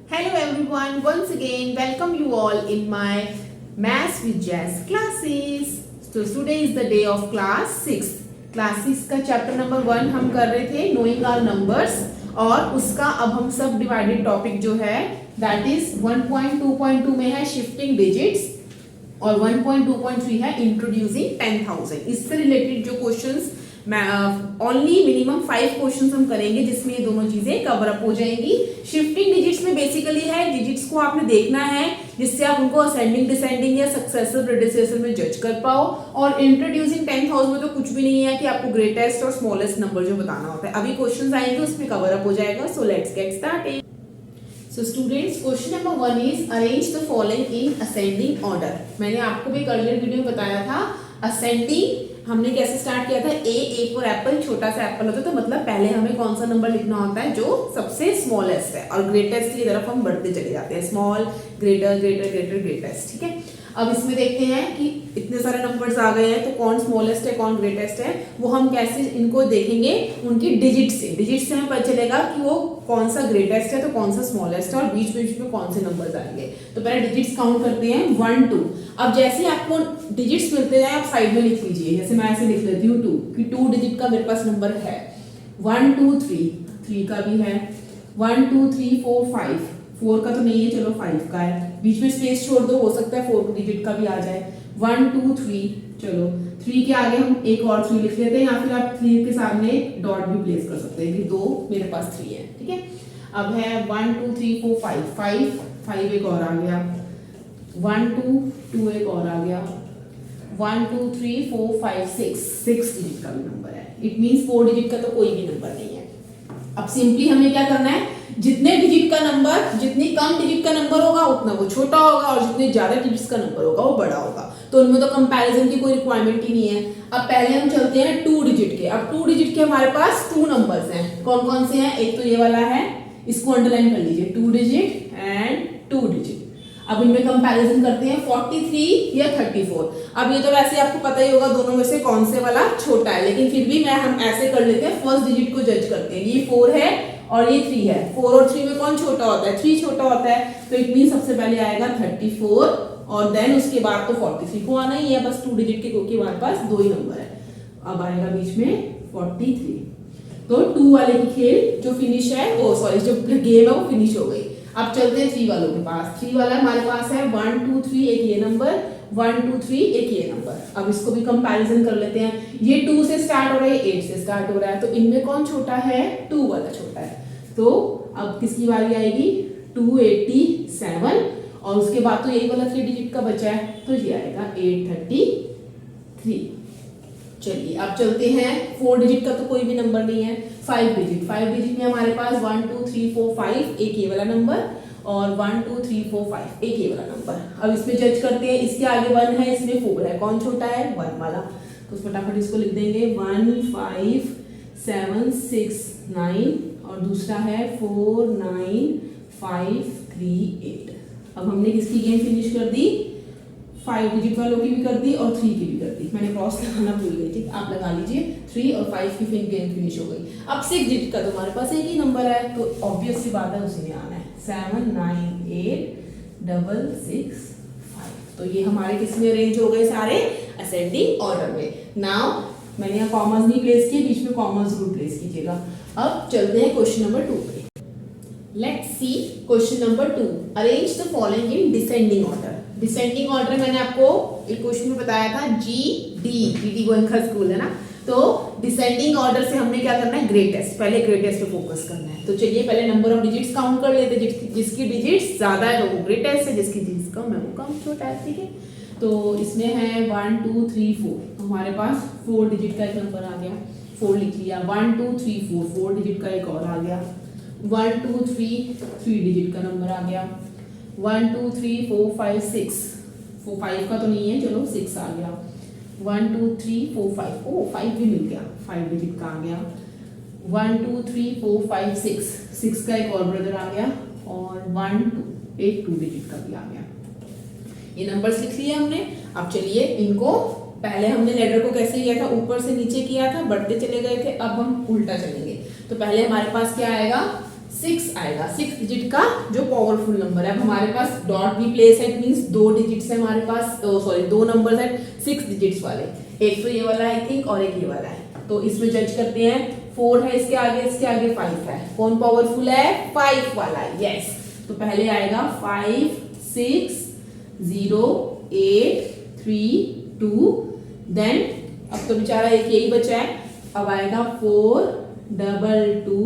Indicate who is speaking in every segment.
Speaker 1: Hello everyone, once again welcome you all in my Maths with Jazz classes. So today is the day of class 6. Class 6 का chapter number 1 हम कर रहे थे knowing our numbers और उसका अब हम सब डिवाइडेड टॉपिक जो है दैट इज 1.2.2 में है शिफ्टिंग डिजिट्स और 1.2.3 है इंट्रोड्यूसिंग 10,000. इससे रिलेटेड जो क्वेश्चंस ओनली मिनिमम 5 क्वेश्चंस हम करेंगे जिसमें ये दोनों चीजें कवर अप हो जाएंगी. शिफ्टिंग डिजिट्स में बेसिकली है डिजिट्स को आपने देखना है जिससे आप उनको असेंडिंग डिसेंडिंग या सक्सेसिव प्रेडिसेसर में जज कर पाओ. और इंट्रोड्यूसिंग 10,000 में तो कुछ भी नहीं है कि आपको ग्रेटेस्ट और स्मॉलेस्ट नंबर जो बताना होता है. अभी क्वेश्चंस आएंगे उसमें कवर अप हो जाएगा. सो let's get started. So students, question number 1 is arrange the following in ascending order. मैंने आपको भी अर्लियर वीडियो में बताया था ascending हमने कैसे स्टार्ट किया था. ए फॉर एप्पल, छोटा सा एप्पल होता है तो मतलब पहले हमें कौन सा नंबर लिखना होता है जो सबसे स्मॉलेस्ट है और ग्रेटेस्ट की तरफ हम बढ़ते चले जाते हैं. Small greater greater greater greatest. ठीक है. अब इसमें देखते हैं कि इतने सारे नंबर्स आ गए हैं तो कौन स्मॉलेस्ट है कौन ग्रेटेस्ट है वो हम कैसे इनको देखेंगे उनकी डिजिट से हमें पता चलेगा कि वो कौन सा ग्रेटेस्ट है तो कौन सा स्मॉलेस्ट है और बीच बीच में कौन से नंबर्स आएंगे. तो पहले डिजिट्स काउंट करते हैं 1 2. अब जैसे आपको डिजिट्स मिलते जाए आप साइड में लिख लीजिए. जैसे मैं ऐसे लिख लेती हूँ 2 कि 2 डिजिट का मेरे पास नंबर है. 1 2 3 का भी है. 1 2 3 4 5 4 का तो नहीं है चलो 5 का है. बीच में स्पेस छोड़ दो हो सकता है 4 डिजिट का भी आ जाए. 1 2 3 चलो 3 के आगे हम एक और 3 लिख लेते हैं या फिर आप 3 के सामने डॉट भी प्लेस कर सकते हैं कि 2 मेरे पास 3 है. ठीक है. अब है 1 2 3 4 5 5 एक और आ गया. 1 2 2 एक और आ गया. 1 2 3 4 5 6 डिजिट का भी नंबर है. इट मींस 4 डिजिट का तो कोई भी नंबर नहीं है. अब सिंपली हमें क्या करना है जितने डिजिट का नंबर जितनी कम डिजिट का नंबर होगा उतना वो छोटा होगा और जितने ज्यादा डिजिट्स का नंबर होगा वो बड़ा होगा. तो उनमें तो कंपैरिजन की कोई रिक्वायरमेंट ही नहीं है. अब पहले हम चलते हैं 2 डिजिट के. अब 2 डिजिट के हमारे पास 2 नंबर्स हैं. कौन कौन से हैं. एक तो ये वाला है इसको अंडरलाइन कर लीजिए 2 डिजिट एंड 2 डिजिट. अब इनमें कंपैरिजन करते हैं 43 या 34. अब ये तो वैसे आपको पता ही होगा दोनों में से कौन से वाला छोटा है लेकिन फिर भी हम ऐसे कर लेते हैं फर्स्ट डिजिट को जज करते हैं. ये 4 है और ये 3 है. 4 और 3 में कौन छोटा होता है 3 छोटा होता है. तो इट मीन सबसे पहले आएगा 34 और देन उसके बाद तो 43 को आना ही है. बस 2 डिजिट के क्योंकि हमारे पास 2 ही नंबर है. अब आएगा बीच में 43. तो 2 वाले की खेल जो फिनिश है वो सॉरी जो गेम है वो फिनिश हो गई. अब चलते हैं 3 वालों के पास. 3 वाला हमारे पास है 1 2 3 एक ये नंबर 1 2 3 एक ये नंबर. अब इसको भी कंपैरिजन कर लेते हैं. ये 2 से स्टार्ट हो रहा है 8 से स्टार्ट हो रहा है तो इनमें कौन छोटा है 2 वाला छोटा है. तो अब किसकी बारी आएगी 287 और उसके बाद तो यही वाला 3 डिजिट का बचा है तो ये आएगा 833. चलिए अब चलते हैं 4 डिजिट का तो कोई भी नंबर नहीं है. 5 डिजिट में हमारे पास 1 2 3 4 5 एक ये वाला नंबर और 1 2 3 4 5 एक ये वाला नंबर. अब इसमें जज करते हैं. इसके आगे 1 है इसमें 4 है. कौन छोटा है 1 वाला. तो फटाफट इसको लिख देंगे 1 5 7 6 9 और दूसरा है 4 9 5 3 8. अब हमने किसकी गेम फिनिश कर दी 5 डिजिट वालों की भी कर दी और 3 की भी कर दी. मैंने क्रॉस लगाना भूल गई थी. आप लगा लीजिए 3 और 5 की गेम फिनिश हो गई. अब 6 डिजिट का तुम्हारे पास एक ही नंबर है तो ऑब्वियस सी बात है उसी में आना है 7 9 8 6 5. तो ये हमारे किस में अरेंज हो गए सारे असेंडिंग ऑर्डर में. नाउ मैंने यहाँ कॉमर्स नहीं प्लेस किए बीच में कॉमर्स जरूर प्लेस कीजिएगा. अब चलते हैं क्वेश्चन नंबर 2 पे. Let's see question number 2. Arrange the following in descending order. Descending order मैंने आपको एक क्वेश्चन में बताया था GD गोयनका स्कूल है ना. तो डिसेंडिंग ऑर्डर से हमने क्या करना है ग्रेटेस्ट पहले ग्रेटेस्ट पे फोकस करना है. तो चलिए पहले नंबर ऑफ डिजिट्स काउंट कर लेते हैं. जिसकी डिजिट्स ज्यादा है तो वो ग्रेटेस्ट है जिसकी डिजिट्स कम है वो कम छोटा है. ठीक है. तो इसमें है 1 2 3 4 तो हमारे पास 4 डिजिट का एक नंबर आ गया. 4 लिख लिया. 1 2 3 4 डिजिट का एक और आ गया. 1 2 3 डिजिट का नंबर आ गया. 1 2 3 4 5 6 5 का तो नहीं है चलो 6 आ गया. 1 2 3 4 5 ओ 5 भी मिल गया 5 डिजिट का आ गया. 1 2 3 4 5 6 का एक और ब्रदर आ गया और 1 2 एक 2 डिजिट का भी आ गया. ये नंबर्स लिख लिए हमने. अब चलिए इनको पहले हमने लेटर को कैसे लिया था ऊपर से नीचे किया था बढ़ते चले गए थे. अब हम उल्टा चलेंगे. तो पहले हमारे पास क्या आएगा 6 आएगा, 6 डिजिट का जो पावरफुल नंबर है। अब हमारे पास डॉट भी प्लेस है, इट मींस 2 डिजिट्स है हमारे पास, सॉरी 2 नंबर्स है 6 डिजिट्स वाले, एक तो ये वाला आई थिंक और एक ये वाला है। तो इसमें जज करते हैं, 4 है इसके आगे 5 है, कौन पावरफुल है? 5 वाला, यस। तो पहले आएगा 5 6 0 8 3 2, देन अब तो बेचारा एक यही बचा है, अब आएगा 4 2 2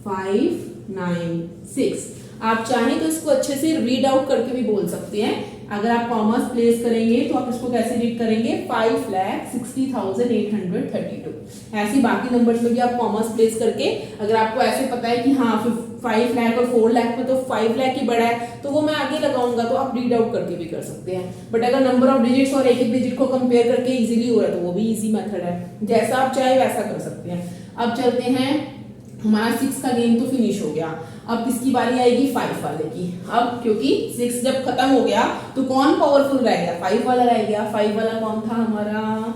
Speaker 1: 5 9 6। आप चाहें तो इसको अच्छे से रीड आउट करके भी बोल सकते हैं। अगर आप कॉमर्स प्लेस करेंगे तो आप इसको कैसे रीड करेंगे? 5,60,832। ऐसे बाकी नंबर्स में भी आप कॉमर्स प्लेस करके, अगर आपको ऐसे पता है कि हाँ 5 लाख और 4 लाख में तो 5 लाख ही बड़ा है तो वो मैं आगे लगाऊंगा, तो आप रीड आउट करके भी कर सकते हैं। बट अगर नंबर ऑफ डिजिट्स और एक एक डिजिट को कंपेयर करके इजीली हो रहा है तो वो भी इजी मेथड है, जैसा आप चाहे वैसा कर सकते हैं। अब चलते हैं, हमारा 6 का गेम तो फिनिश हो गया, अब किसकी बारी आएगी? 5 वाले की। अब क्योंकि 6 जब खत्म हो गया तो कौन पावरफुल रह गया? 5 वाला रह गया। 5 वाला कौन था हमारा?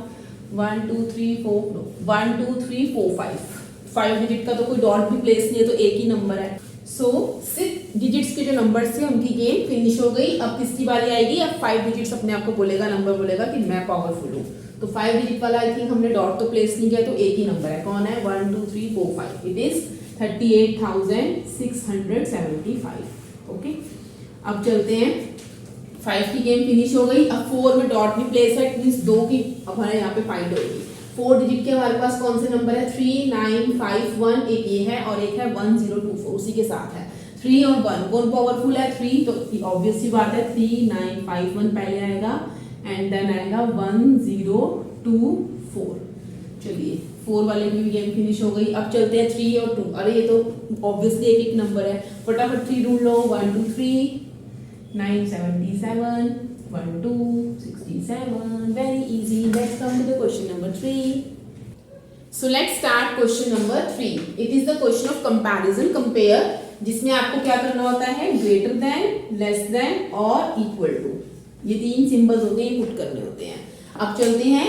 Speaker 1: 1 2 3 4 5 डिजिट का तो कोई डॉट भी प्लेस नहीं है, तो एक ही नंबर है। सो 6 डिजिट्स के जो नंबर्स थे उनकी गेम फिनिश हो गई। अब किसकी बारी आएगी? अब 5 डिजिट्स अपने आप को बोलेगा, नंबर बोलेगा कि मैं पावरफुल हूँ। तो 5 डिजिट वाला आई थिंक हमने डॉट तो प्लेस नहीं किया, तो एक ही नंबर है, कौन है? 1 2 3 4 5, इट इज 38,675। ओके, अब चलते हैं, 5 की गेम फिनिश हो गई। अब 4 में डॉट भी प्लेस है, मींस 2 की अब हमारे यहाँ पे फाइंड होगी। 4 डिजिट के हमारे पास कौन से नंबर है? 3 9 5 1, एक ये है और एक है 1024, उसी के साथ है 3 और 1, कौन पावरफुल है? 3, तो ऑब्वियस सी बात है 3 9 5 1 पहले आएगा एंड देन आएगा 1024। चलिए 4 वाले की भी गेम फिनिश हो गई। अब चलते हैं 3 और 2, अरे ये तो ऑब्वियसली एक एक नंबर है, फटाफट 3 ढूंढ लो। 1 2 3 977 1 2 67, very easy. Let's come to the question number 3. So let's start question number 3. It is the question of comparison, compare, जिसमें आपको क्या करना होता है? greater than, less than और equal to, ये 3 सिंबल्स होते हैं, पुट करने होते हैं। अब चलते हैं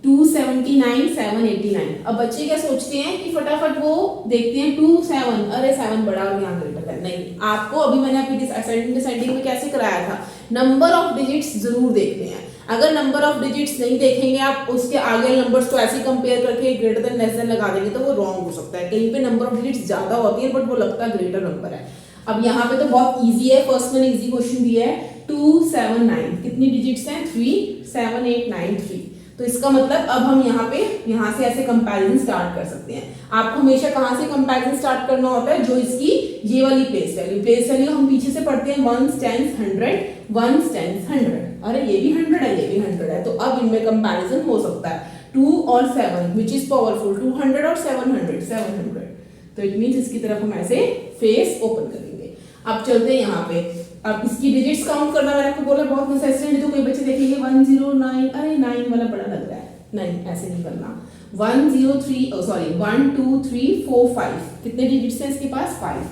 Speaker 1: 279 789। अब बच्चे क्या सोचते हैं कि फटाफट वो देखते हैं 2 7, अरे 7 बड़ा और यहाँ ग्रेटर है। नहीं, आपको अभी मैंने आपकी डिसेंडिंग में कैसे कराया था, नंबर ऑफ डिजिट्स जरूर देखते हैं। अगर नंबर ऑफ डिजिट्स नहीं देखेंगे आप, उसके आगे नंबर्स को ऐसे कंपेयर करके ग्रेटर देन लेस देन लगा देंगे तो वो रॉन्ग हो सकता है। कहीं पे नंबर ऑफ डिजिट्स ज्यादा होती है बट वो लगता है ग्रेटर नंबर है। अब यहाँ पे तो बहुत इजी है, फर्स्ट वन इजी क्वेश्चन दिया है 279, कितनी डिजिट्स हैं? 3 7 8 9 3। तो इसका मतलब अब हम यहाँ से ऐसे कंपैरिजन स्टार्ट कर सकते हैं। आपको हमेशा कहाँ से कंपैरिजन स्टार्ट करना होता है? जो इसकी ये वाली प्लेस वैल्यू हम पीछे से पढ़ते हैं 1 10 100 1 10 100, अरे ये भी 100 है, ये भी 100 है, तो अब इनमें कंपैरिजन हो सकता है 2 और 7 विच इज पावरफुल, 200 और 700। तो इट मींस इसकी तरफ हम ऐसे फेस ओपन करेंगे। अब चलते हैं यहाँ पे, अब इसकी डिजिट्स काउंट करना मैंने आपको बोला बहुत नेसेसरी है, तो कोई बच्चे देखेंगे 109, अरे 9 वाला बड़ा लग रहा है, नहीं ऐसे नहीं करना। 1 2 3 4 5, कितने डिजिट्स हैं इसके पास? 5।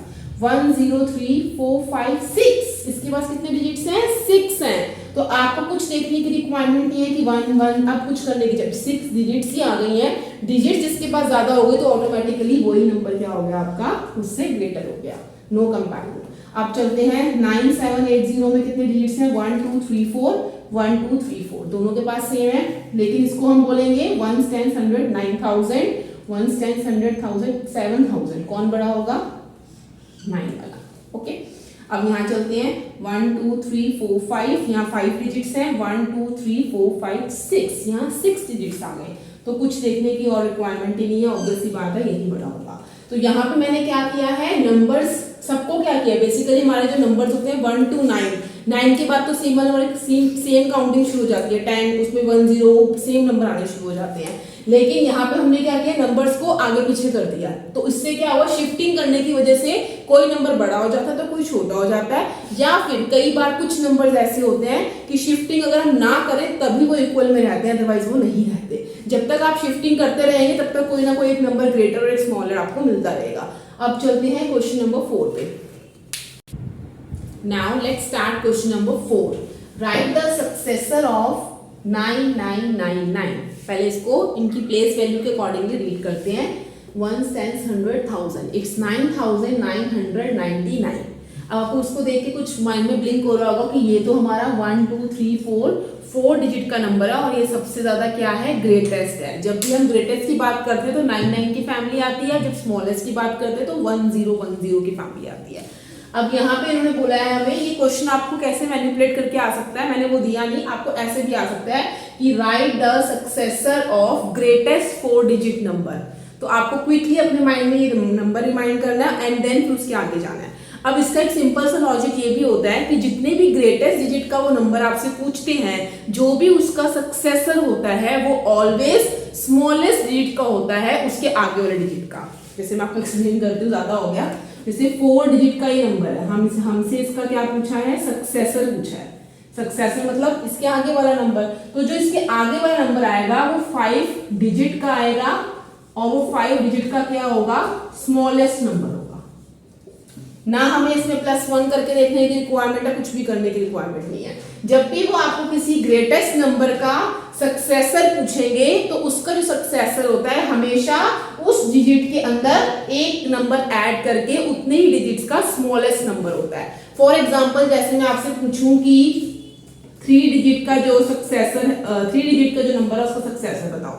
Speaker 1: 1 0 3 4 5 6, इसके पास कितने डिजिट्स हैं? 6 हैं। तो आपको कुछ देखने की रिक्वायरमेंट नहीं है कि 1 1, अब कुछ करने की, जब 6 डिजिट्स ही आ गई हैं, डिजिट्स जिसके पास ज्यादा हो गए तो ऑटोमेटिकली वही नंबर क्या हो गया आपका, उससे ग्रेटर हो गया, नो कंपैरिजन। अब चलते हैं 9780 में कितने डिजिट्स हैं? 1 2 3 4 1 2 3 4, दोनों के पास सेम है, लेकिन इसको हम बोलेंगे 1 10 100 9000, 1 10 100 1000 7000, कौन बड़ा होगा? 9 वाला। ओके, अब यहाँ चलते हैं 1 2 3 4 5, यहाँ 5 डिजिट्स हैं, 1 2 3 4 5 6, यहाँ 6 डिजिट्स आ गए, तो कुछ देखने की और रिक्वायरमेंट ही नहीं है, ऑब्वियस सी बात है यही बड़ा होगा। तो यहाँ पे मैंने क्या किया है, नंबर्स सबको क्या किया, बेसिकली हमारे जो नंबर्स होते हैं 1 to 9 के बाद तो सेम काउंटिंग शुरू हो जाती है, 10 उसमें 1 0 सेम नंबर आने शुरू हो जाते हैं। लेकिन यहाँ पे हमने क्या किया, नंबर्स को आगे पीछे कर दिया, तो इससे क्या हुआ, शिफ्टिंग करने की वजह से कोई नंबर बड़ा हो जाता है तो कोई छोटा हो जाता है, या फिर कई बार कुछ नंबर्स ऐसे होते हैं कि शिफ्टिंग अगर हम ना करें तभी वो इक्वल में रहते हैं, अदरवाइज वो नहीं रहते। जब तक आप शिफ्टिंग करते रहेंगे तब तक कोई ना कोई एक नंबर ग्रेटर और एक स्मॉलर आपको मिलता रहेगा। अब चलते हैं क्वेश्चन नंबर 4 पे। Now let's start question number 4। Right the successor of 9999। पहले इसको इनकी प्लेस वैल्यू के अकॉर्डिंगली रीड करते हैं। 1 stands 100,000, it's 9,999। अब आपको उसको देख के कुछ माइंड में ब्लिंक हो रहा होगा कि ये तो हमारा 1 2 3 4 डिजिट का नंबर है और ये सबसे ज्यादा क्या है, ग्रेटेस्ट है। जब भी हम ग्रेटेस्ट की बात करते हैं तो 99 की फैमिली आती है, जब स्मॉलेस्ट की बात करते हैं तो 1010 की फैमिली आती है। अब यहाँ पे इन्होंने बोला है हमें, ये क्वेश्चन आपको कैसे मैनिपुलेट करके आ सकता है, मैंने वो दिया नहीं, आपको ऐसे भी आ सकता है कि right the successor of greatest 4 digit number. तो आपको क्विकली अपने माइंड में ये नंबर रिमाइंड करना है एंड देन फिर उसके आगे जाना है। अब इसका एक सिंपल सा लॉजिक ये भी होता है कि जितने भी ग्रेटेस्ट डिजिट का वो नंबर आपसे पूछते हैं, जो भी उसका सक्सेसर होता है वो ऑलवेज स्मॉलेस्ट डिजिट का होता है उसके आगे वाले डिजिट का। जैसे मैं आपको एक्सप्लेन करती हूँ, ज्यादा हो गया। जैसे 4 डिजिट का ये नंबर है, हमसे इसका क्या पूछा है, सक्सेसर पूछा है। सक्सेसर मतलब इसके आगे वाला नंबर, तो जो इसके आगे वाला नंबर आएगा वो 5 डिजिट का आएगा और वो 5 डिजिट का क्या होगा, स्मॉलेस्ट नंबर होगा। ना हमें इसमें +1 करके देखने की रिक्वायरमेंट है, कुछ भी करने की रिक्वायरमेंट नहीं है। जब भी वो आपको किसी ग्रेटेस्ट नंबर का सक्सेसर पूछेंगे तो उसका जो सक्सेसर होता है हमेशा उस डिजिट के अंदर एक नंबर ऐड करके उतने ही डिजिट्स का स्मॉलेस्ट नंबर होता है। फॉर एग्जांपल जैसे मैं आपसे पूछूं कि 3 डिजिट का जो सक्सेसर, 3 डिजिट का जो नंबर है उसका सक्सेसर बताओ,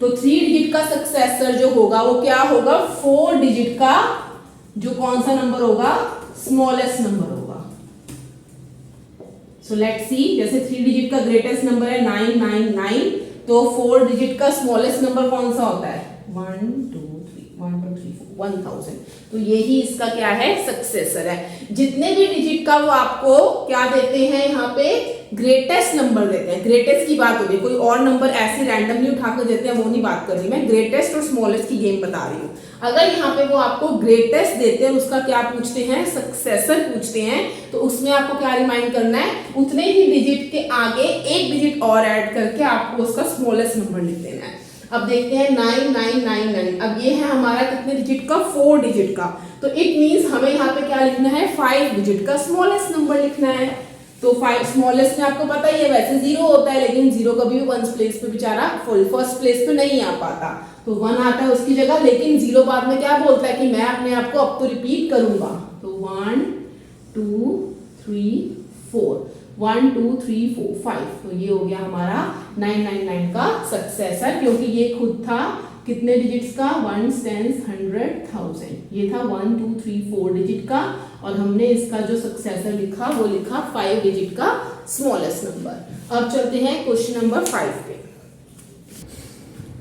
Speaker 1: तो 3 डिजिट का सक्सेसर जो होगा वो क्या होगा, 4 डिजिट का जो कौन सा नंबर होगा, स्मॉलेस्ट नंबर होगा। सो लेट्स सी, जैसे 3 डिजिट का ग्रेटेस्ट नंबर है 999, तो 4 डिजिट का स्मॉलेस्ट नंबर कौन सा होता है, 1 2 3 4 1000। तो यही इसका क्या है, सक्सेसर है। जितने भी डिजिट का वो आपको क्या देते हैं, यहाँ पे ग्रेटेस्ट नंबर देते हैं। ग्रेटेस्ट की बात हो रही है, कोई और नंबर ऐसे रैंडमली उठा कर देते हैं वो नहीं बात कर रही मैं, ग्रेटेस्ट और स्मॉलेस्ट की गेम बता रही हूँ। अगर यहाँ पे वो आपको ग्रेटेस्ट देते हैं, उसका क्या पूछते हैं, सक्सेसर पूछते हैं, तो उसमें आपको क्या रिमाइंड करना है, उतने ही डिजिट के आगे एक डिजिट और ऐड करके आपको उसका स्मॉलेस्ट नंबर लिख देना है। अब देखते हैं 9999, अब ये है हमारा कितने डिजिट का, 4 डिजिट का, तो इट मींस हमें यहाँ पे क्या लिखना है, 5 डिजिट का स्मॉलेस्ट नंबर लिखना है। तो 5 स्मॉलेस्ट में आपको पता ही है वैसे 0 होता है, लेकिन 0 कभी भी 1 प्लेस पे बेचारा फर्स्ट प्लेस पे नहीं आ पाता, तो 1 आता है उसकी जगह, लेकिन 0 बाद में क्या बोलता है कि मैं अपने आप को अब तो रिपीट करूंगा। तो 1 2 3 4 1 2 3 4 5, तो ये हो गया हमारा 999 का सक्सेसर, क्योंकि ये खुद था कितने डिजिट्स का, 1 stands 100,000, ये था 1 2 3 4 डिजिट का, और हमने इसका जो सक्सेसर लिखा वो लिखा 5 डिजिट का स्मॉलेस्ट नंबर। अब चलते हैं क्वेश्चन नंबर 5 पे।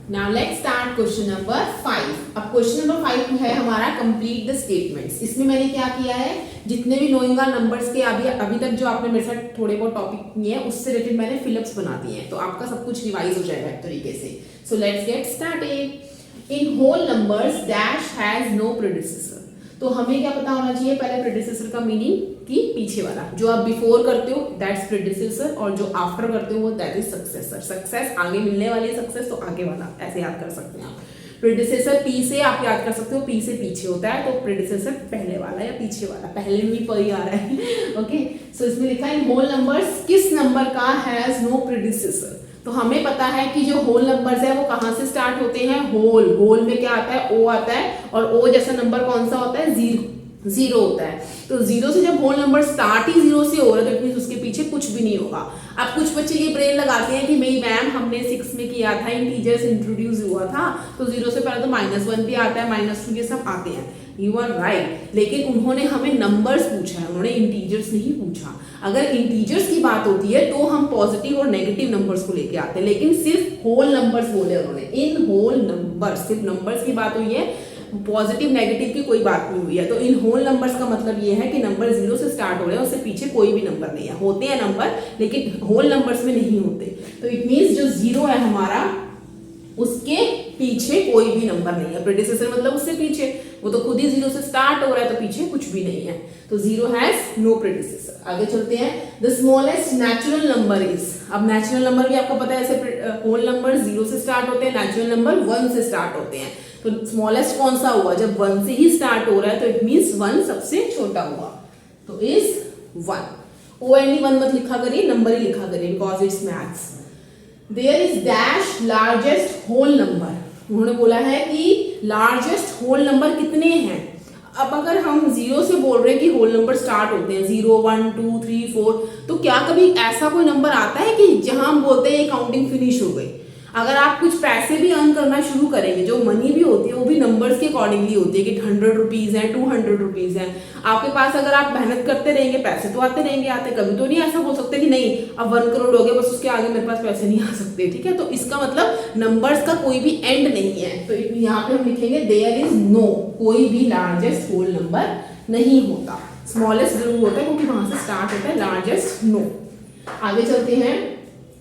Speaker 1: Now let's start question number 5। अब क्वेश्चन नंबर 5 है हमारा कंप्लीट द स्टेटमेंट्स। इसमें मैंने क्या किया है, जितने भी नोइंग नंबर्स के अभी तक जो आपने मेरे साथ थोड़े बहुत टॉपिक किए हैं उससे रिलेटेड मैंने फिलअप्स बना दिए हैं, तो आपका सब कुछ रिवाइज हो जाएगा एक तरीके से। So let's get started. In whole numbers dash has no predecessor. तो हमें क्या पता होना चाहिए, पहले प्रेडिसेसर का मीनिंग कि पीछे वाला, जो आप बिफोर करते हो दैट्स प्रेडिसेसर, और जो आफ्टर करते हो वो दैट इज सक्सेसर। सक्सेस आगे मिलने वाली सक्सेस, तो आगे वाला, ऐसे याद कर सकते हैं आप। प्रेडिसेसर पी से आप याद कर सकते हो, पी से पीछे होता है, तो प्रेडिसेसर पहले वाला या पीछे वाला, पहले में भी पर ही आ रहा है। ओके, सो इसमें लिखा है इन होल नंबर्स किस नंबर का हैज नो प्रेडिसेसर। तो हमें पता है कि जो होल नंबर्स है वो कहाँ से स्टार्ट होते हैं, होल में क्या आता है, ओ आता है, और ओ जैसा नंबर कौन सा होता है, जीरो होता है। तो 0 से जब होल नंबर स्टार्ट ही 0 से हो रहा है तो मींस उसके पीछे कुछ भी नहीं होगा। अब कुछ बच्चे ये ब्रेन लगाते हैं कि मेरी मैम हमने 6 में किया था, इंटीजर्स इंट्रोड्यूस हुआ था, तो 0 से पहले तो -1 भी आता है, -2 ये सब आते हैं। यू आर राइट, लेकिन उन्होंने हमें नंबर्स पूछा है, उन्होंने इंटीजर्स नहीं पूछा। अगर इंटीजर्स की बात होती है तो हम पॉजिटिव और नेगेटिव नंबर्स को लेके आते हैं, लेकिन सिर्फ होल नंबर्स बोले उन्होंने, इन होल नंबर्स, सिर्फ नंबर्स की बात हुई है, पॉजिटिव नेगेटिव की कोई बात नहीं हुई है। तो इन होल नंबर्स का मतलब ये है कि नंबर 0 से स्टार्ट हो रहे हैं, उससे पीछे कोई भी नंबर नहीं है। होते हैं नंबर लेकिन होल नंबर्स में नहीं होते। तो इट मींस जो 0 है हमारा, उसके पीछे कोई भी नंबर नहीं है। प्रेडिसेसर मतलब उससे पीछे, वो तो खुद ही 0 से स्टार्ट हो रहा है, तो पीछे कुछ भी नहीं है। तो 0 हैज नो प्रेडिसेसर। आगे चलते हैं। The smallest natural number is, अब नेचुरल नंबर भी आपको पता है, ऐसे होल नंबर 0 से स्टार्ट होते हैं, नेचुरल नंबर 1 से स्टार्ट होते हैं। तो स्मॉलेस्ट कौन सा हुआ, जब 1 से ही स्टार्ट हो रहा है तो इट मींस 1 सबसे छोटा हुआ, तो इज 1। ओनली 1 मत लिखा करिए, नंबर ही लिखा करिए, because it's maths. There is dash largest whole number. उन्होंने बोला है कि लार्जेस्ट होल नंबर कितने हैं। अब अगर हम 0 से बोल रहे हैं कि होल नंबर स्टार्ट होते हैं 0 1 2 3 4, तो क्या कभी ऐसा कोई नंबर आता है कि जहां हम बोलते हैं ये काउंटिंग फिनिश हो गई। अगर आप कुछ पैसे भी अर्न करना शुरू करेंगे, जो मनी भी होती है वो भी नंबर्स के अकॉर्डिंगली होती है कि 100 रुपीज है, 200 रुपीज है आपके पास। अगर आप मेहनत करते रहेंगे पैसे तो आते रहेंगे आते, कभी तो नहीं ऐसा बोल सकते कि नहीं अब 1 करोड़ हो गया बस उसके आगे मेरे पास पैसे नहीं आ सकते। ठीक है, तो इसका मतलब नंबर्स का कोई भी एंड नहीं है। तो यहाँ पे हम लिखेंगे देयर इज नो, कोई भी लार्जेस्ट होल नंबर नहीं होता। स्मॉलेस्ट जरूर होता है क्योंकि वहां से स्टार्ट होता है, लार्जेस्ट नो। आगे चलते हैं।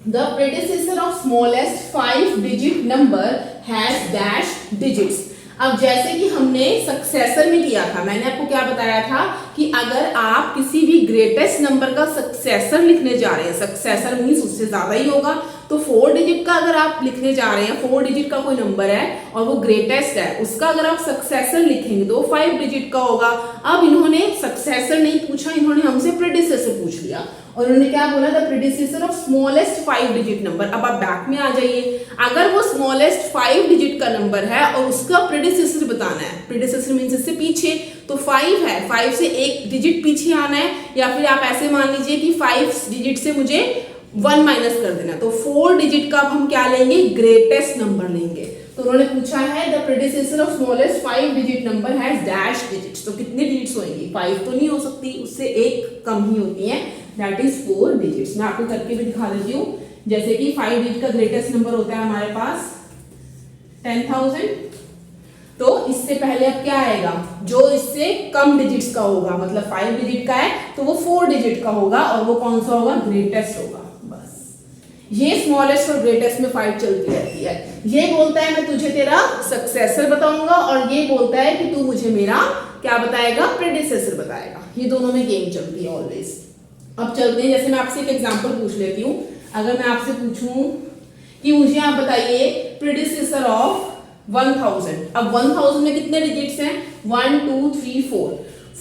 Speaker 1: The predecessor of smallest 5-digit number has dash digits। अब जैसे कि हमने सक्सेसर में किया था, मैंने आपको क्या बताया था कि अगर आप किसी भी ग्रेटेस्ट नंबर का सक्सेसर लिखने जा रहे हैं, सक्सेसर मीन्स उससे ज्यादा ही होगा, तो 4 डिजिट का अगर आप लिखने जा रहे हैं, 4 डिजिट का कोई नंबर है और वो ग्रेटेस्ट है, उसका अगर आप सक्सेसर लिखेंगे तो 5 डिजिट का होगा। अब इन्होंने सक्सेसर नहीं पूछा, इन्होंने हमसे प्रेडिसेसर पूछ लिया और उन्होंने क्या बोला, the predecessor of smallest 5 digit number. अब आप बैक में आ जाइए, अगर वो स्मॉलेस्ट 5 डिजिट का नंबर है और उसका प्रेडिसेसर बताना है, प्रेडिसेसर मींस इससे पीछे, तो 5 है, 5 से एक डिजिट पीछे आना है, या फिर आप ऐसे मान लीजिए कि 5 डिजिट से मुझे 1 माइनस कर देना, तो 4 डिजिट का अब हम क्या लेंगे, ग्रेटेस्ट नंबर लेंगे। तो उन्होंने पूछा है the predecessor of smallest 5 digit number has dash digits, तो कितने डिजिट्स होंगी, 5 तो नहीं हो सकती, उससे एक कम ही होती है, दैट इज 4 डिजिट्स। मैं आपको करके भी दिखा देती हूँ। जैसे कि 5 डिजिट का ग्रेटेस्ट नंबर होता है हमारे पास 10,000, तो इससे पहले अब क्या आएगा, जो इससे कम डिजिट्स का होगा, मतलब 5 डिजिट का है तो वो 4 डिजिट का होगा और वो कौन सा होगा, ग्रेटेस्ट होगा। बस ये स्मॉलेस्ट और ग्रेटेस्ट में फाइट चलती रहती है। ये बोलता है मैं तुझे तेरा सक्सेसर बताऊंगा और ये बोलता है कि तू मुझे मेरा क्या बताएगा, प्रेडिसेसर बताएगा। ये दोनों में गेम चलती है ऑलवेज। अब चलते हैं, जैसे मैं आपसे एक एग्जांपल पूछ लेती हूँ। अगर मैं आपसे पूछूं कि मुझे आप बताइए प्रेडिसेसर ऑफ 1000, अब 1000 में कितने डिजिट्स हैं, 1 2 3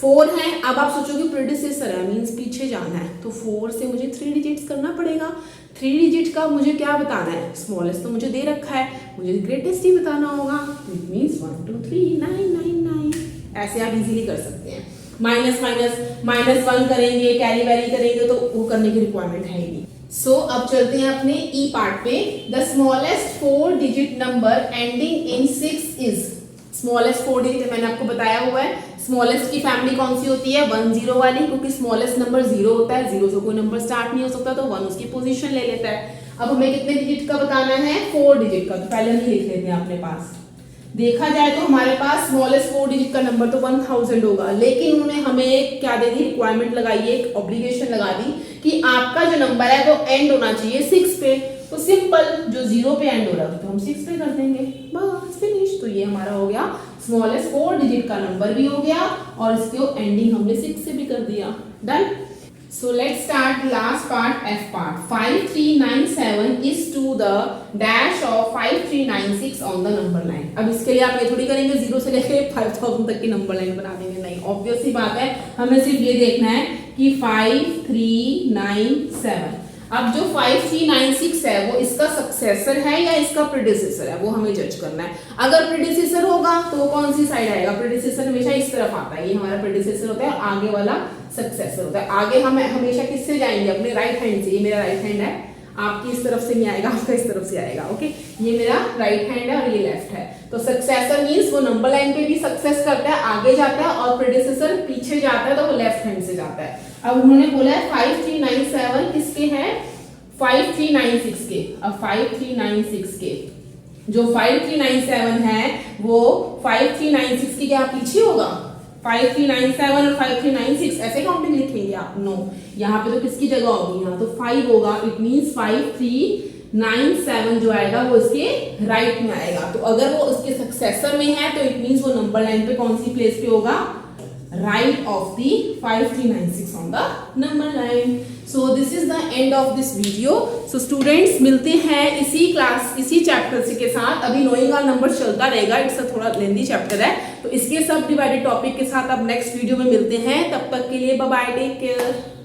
Speaker 1: 4 हैं। अब आप सोचोगे प्रेडिसेसर है मींस पीछे जाना है, तो 4 से मुझे 3 डिजिट्स करना पड़ेगा। 3 डिजिट का मुझे क्या बताना है, स्मॉलेस्ट तो मुझे दे रखा है, मुझे ग्रेटेस्ट ही बताना होगा, इट मींस 1 2 3 9 9 9। ऐसे आप इजीली कर सकते हैं। -1 करेंगे, कैरी वैरी करेंगे तो वो करने की रिक्वायरमेंट है ही नहीं। सो अब चलते हैं अपने ई पार्ट पे। The smallest 4 digit number ending in 6 is, smallest 4 digit मैंने आपको बताया हुआ है। स्मॉलेस्ट की फैमिली कौन सी होती है, 1 0 वाली, क्योंकि स्मॉलेस्ट नंबर 0 होता है, 0 से कोई नंबर स्टार्ट नहीं हो सकता, तो 1 उसकी पोजीशन ले लेता है। अब हमें कितने डिजिट का बताना है, 4 डिजिट का, तो पहले हम लिख लेते हैं अपने पास। देखा जाए तो हमारे पास स्मॉलेस्ट 4 डिजिट का नंबर तो 1000 होगा, लेकिन उन्होंने हमें क्या दे दी, रिक्वायरमेंट लगाई है, एक ऑब्लिगेशन लगा दी कि आपका जो नंबर है वो एंड होना चाहिए 6 पे। तो सिंपल, जो 0 पे एंड हो रहा है तो हम 6 पे कर देंगे, बस फिनिश। तो ये हमारा हो गया स्मॉलेस्ट 4 डिजिट का नंबर भी हो गया और इसके एंडिंग हमने 6 से भी कर दिया, done. So let's start last part, F part. 5397 is to the dash of 5396 on the number line. अब इसके लिए आप ये थोड़ी करेंगे 0 से लेके 5000 तक की नंबर लाइन बना देंगे, नहीं, ऑब्वियस सी बात है, हमें सिर्फ ये देखना है कि 5397। अब जो 5396 है वो इसका सक्सेसर है या इसका प्रेडिसेसर है, वो हमें जज करना है। अगर प्रेडिसेसर होगा तो वो कौन सी साइड आएगा, प्रेडिसेसर हमेशा इस तरफ आता है, ये हमारा प्रेडिसेसर होता है, आगे वाला सक्सेसर होता है। आगे हम हमेशा किससे जाएंगे, अपने राइट हैंड से। ये मेरा राइट हैंड है, आपकी इस तरफ से नहीं आएगा, आपका इस तरफ से आएगा, ओके। ये मेरा राइट हैंड है और ये लेफ्ट है। तो सक्सेसर मींस वो नंबर लाइन पे भी सक्सेस करता है, आगे जाता है, और प्रेडिसेसर पीछे जाता है तो वो लेफ्ट हैंड से जाता है। अब उन्होंने बोला है 5397 किसके हैं, 5396 के। अब 5396 के जो 5397 है वो 5396 के क्या पीछे होगा, 5397 और 5396 ऐसे काउंटिंग लिखेंगे आप, नो, यहाँ पे तो किसकी जगह होगी, यहाँ तो 5 होगा, इट मींस 5397 जो आएगा वो इसके राइट में आएगा। तो अगर वो उसके सक्सेसर में है तो इट मींस वो नंबर लाइन पे कौन सी प्लेस पे होगा, right of the 5396 on the number line. So this is the end of this video. So students मिलते हैं इसी चैप्टर के साथ। अभी नोइंग ऑल नंबर चलता रहेगा, इट्स थोड़ा लेंदी चैप्टर है, तो इसके सब डिवाइडेड टॉपिक के साथ अब नेक्स्ट वीडियो में मिलते हैं। तब तक के लिए बाय बाय, टेक केयर।